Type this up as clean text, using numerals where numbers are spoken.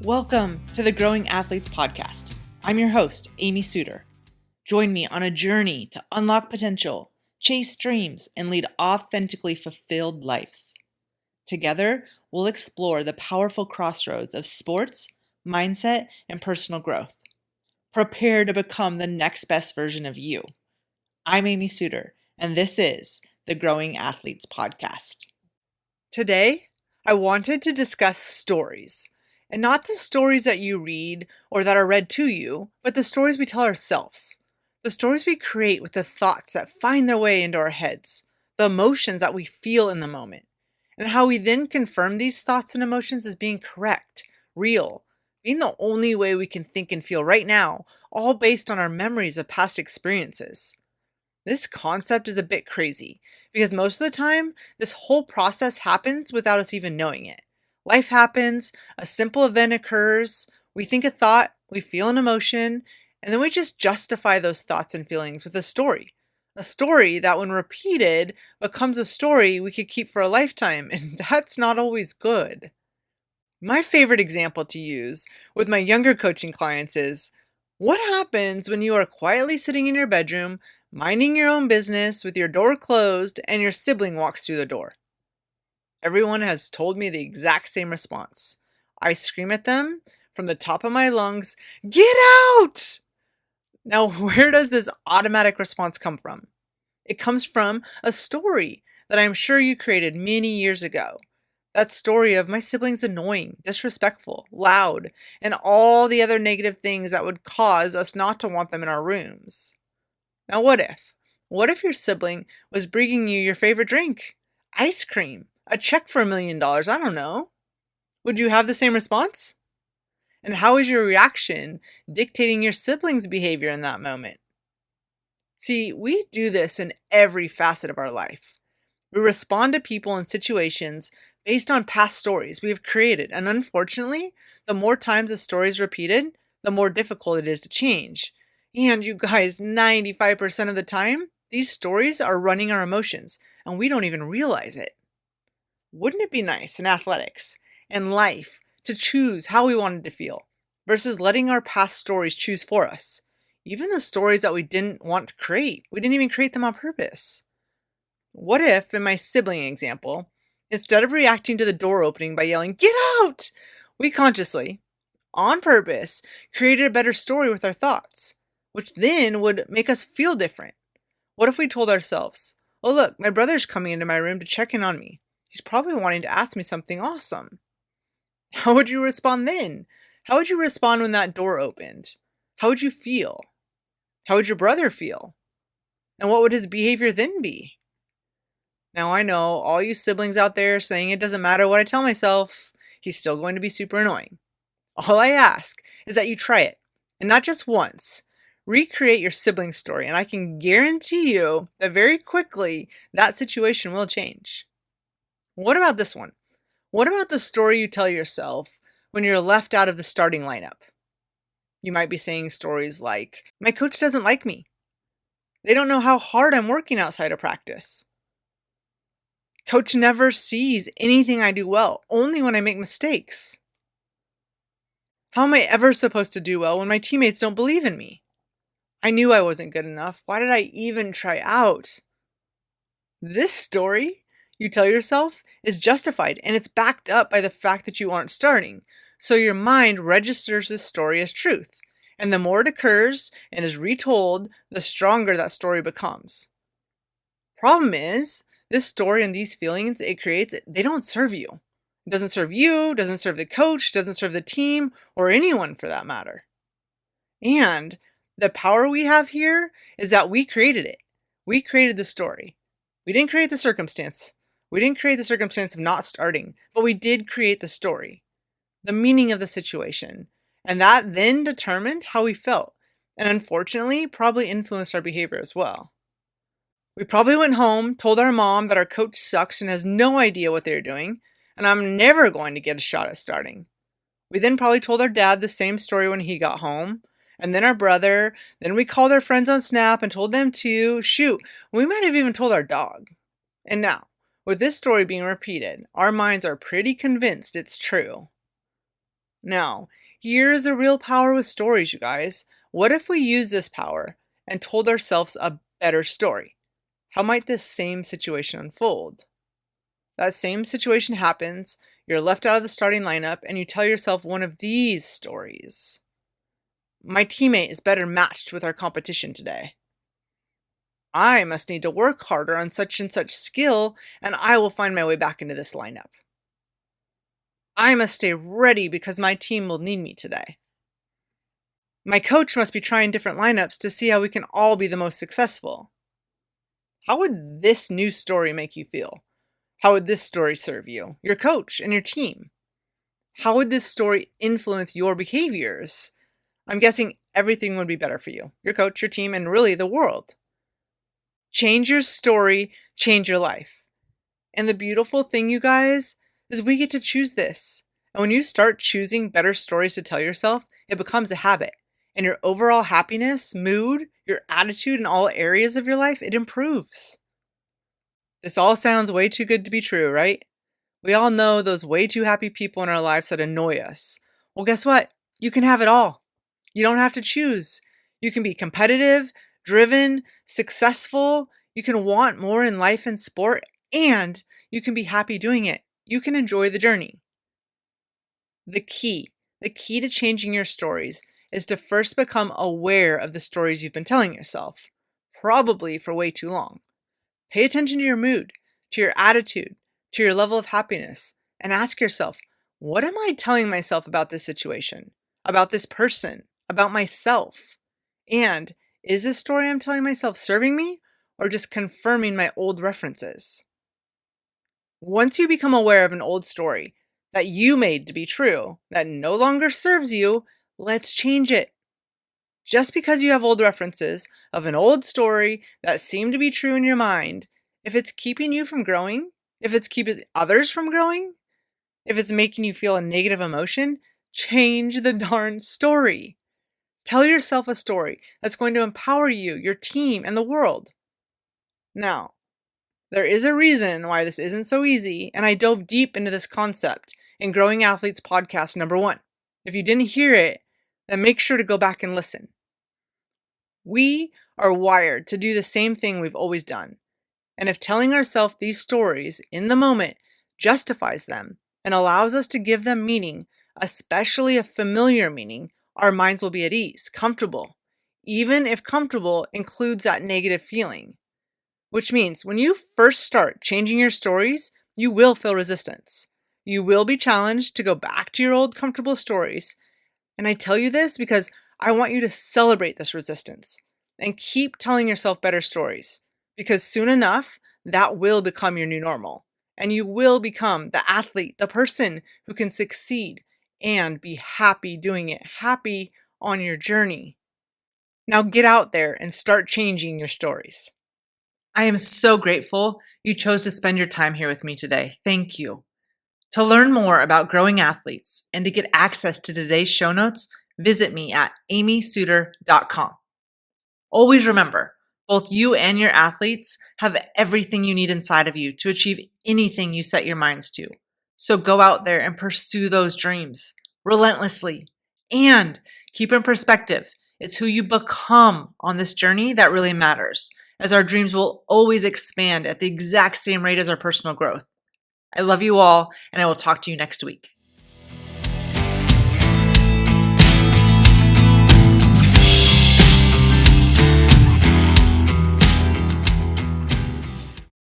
Welcome to the Growing Athletes Podcast. I'm your host, Amy Suter. Join me on a journey to unlock potential, chase dreams, and lead authentically fulfilled lives. Together, we'll explore the powerful crossroads of sports, mindset, and personal growth. Prepare to become the next best version of you. I'm Amy Suter, and this is the Growing Athletes Podcast. Today, I wanted to discuss stories. And not the stories that you read or that are read to you, but the stories we tell ourselves. The stories we create with the thoughts that find their way into our heads, the emotions that we feel in the moment, and how we then confirm these thoughts and emotions as being correct, real, being the only way we can think and feel right now, all based on our memories of past experiences. This concept is a bit crazy because most of the time, this whole process happens without us even knowing it. Life happens, a simple event occurs, we think a thought, we feel an emotion, and then we just justify those thoughts and feelings with a story. A story that, when repeated, becomes a story we could keep for a lifetime, and that's not always good. My favorite example to use with my younger coaching clients is, what happens when you are quietly sitting in your bedroom, minding your own business with your door closed, and your sibling walks through the door? Everyone has told me the exact same response. I scream at them from the top of my lungs, "Get out!" Now, where does this automatic response come from? It comes from a story that I'm sure you created many years ago. That story of my sibling's annoying, disrespectful, loud, and all the other negative things that would cause us not to want them in our rooms. Now, what if? What if your sibling was bringing you your favorite drink? Ice cream? A check for $1 million? I don't know. Would you have the same response? And how is your reaction dictating your sibling's behavior in that moment? See, we do this in every facet of our life. We respond to people and situations based on past stories we have created, and unfortunately, the more times a story is repeated, the more difficult it is to change. And you guys, 95% of the time, these stories are running our emotions, and we don't even realize it. Wouldn't it be nice in athletics and life to choose how we wanted to feel versus letting our past stories choose for us? Even the stories that we didn't want to create, we didn't even create them on purpose. What if, in my sibling example, instead of reacting to the door opening by yelling, "Get out!" we consciously, on purpose, created a better story with our thoughts, which then would make us feel different? What if we told ourselves, "Oh look, my brother's coming into my room to check in on me. He's probably wanting to ask me something awesome." How would you respond then? How would you respond when that door opened? How would you feel? How would your brother feel? And what would his behavior then be? Now, I know all you siblings out there saying it doesn't matter what I tell myself, he's still going to be super annoying. All I ask is that you try it, and not just once. Recreate your sibling story, and I can guarantee you that very quickly that situation will change. What about this one? What about the story you tell yourself when you're left out of the starting lineup? You might be saying stories like, "My coach doesn't like me. They don't know how hard I'm working outside of practice. Coach never sees anything I do well, only when I make mistakes. How am I ever supposed to do well when my teammates don't believe in me? I knew I wasn't good enough. Why did I even try out?" This story you tell yourself is justified, and it's backed up by the fact that you aren't starting. So your mind registers this story as truth. And the more it occurs and is retold, the stronger that story becomes. Problem is, this story and these feelings it creates, they don't serve you. It doesn't serve you, doesn't serve the coach, doesn't serve the team, or anyone for that matter. And the power we have here is that we created it. We created the story. We didn't create the circumstance. We didn't create the circumstance of not starting, but we did create the story, the meaning of the situation. And that then determined how we felt, and unfortunately, probably influenced our behavior as well. We probably went home, told our mom that our coach sucks and has no idea what they're doing, and I'm never going to get a shot at starting. We then probably told our dad the same story when he got home, and then our brother, then we called our friends on Snap and told them too. Shoot, we might have even told our dog. And now, with this story being repeated, our minds are pretty convinced it's true. Now, here's the real power with stories, you guys. What if we use this power and told ourselves a better story? How might this same situation unfold? That same situation happens, you're left out of the starting lineup, and you tell yourself one of these stories. My teammate is better matched with our competition today. I must need to work harder on such and such skill, and I will find my way back into this lineup. I must stay ready because my team will need me today. My coach must be trying different lineups to see how we can all be the most successful. How would this new story make you feel? How would this story serve you, your coach, and your team? How would this story influence your behaviors? I'm guessing everything would be better for you, your coach, your team, and really the world. Change your story, change your life. And the beautiful thing, you guys, is we get to choose this. And when you start choosing better stories to tell yourself, it becomes a habit. And your overall happiness, mood, your attitude in all areas of your life, it improves. This all sounds way too good to be true, right? We all know those way too happy people in our lives that annoy us. Well, guess what? You can have it all. You don't have to choose. You can be competitive, driven, successful. You can want more in life and sport, and you can be happy doing it. You can enjoy the journey. The key to changing your stories is to first become aware of the stories you've been telling yourself, probably for way too long. Pay attention to your mood, to your attitude, to your level of happiness, and ask yourself, what am I telling myself about this situation, about this person, about myself? And is this story I'm telling myself serving me or just confirming my old references? Once you become aware of an old story that you made to be true, that no longer serves you, let's change it. Just because you have old references of an old story that seem to be true in your mind, if it's keeping you from growing, if it's keeping others from growing, if it's making you feel a negative emotion, change the darn story. Tell yourself a story that's going to empower you, your team, and the world. Now, there is a reason why this isn't so easy, and I dove deep into this concept in Growing Athletes podcast number 1. If you didn't hear it, then make sure to go back and listen. We are wired to do the same thing we've always done. And if telling ourselves these stories in the moment justifies them and allows us to give them meaning, especially a familiar meaning, our minds will be at ease, comfortable, even if comfortable includes that negative feeling. Which means when you first start changing your stories, you will feel resistance. You will be challenged to go back to your old comfortable stories. And I tell you this because I want you to celebrate this resistance and keep telling yourself better stories, because soon enough, that will become your new normal. And you will become the athlete, the person who can succeed and be happy doing it, happy on your journey. Now get out there and start changing your stories. I am so grateful you chose to spend your time here with me today. Thank you. To learn more about growing athletes and to get access to today's show notes, visit me at amysuter.com. Always remember, both you and your athletes have everything you need inside of you to achieve anything you set your minds to. So go out there and pursue those dreams relentlessly. And keep in perspective, it's who you become on this journey that really matters, as our dreams will always expand at the exact same rate as our personal growth. I love you all, and I will talk to you next week.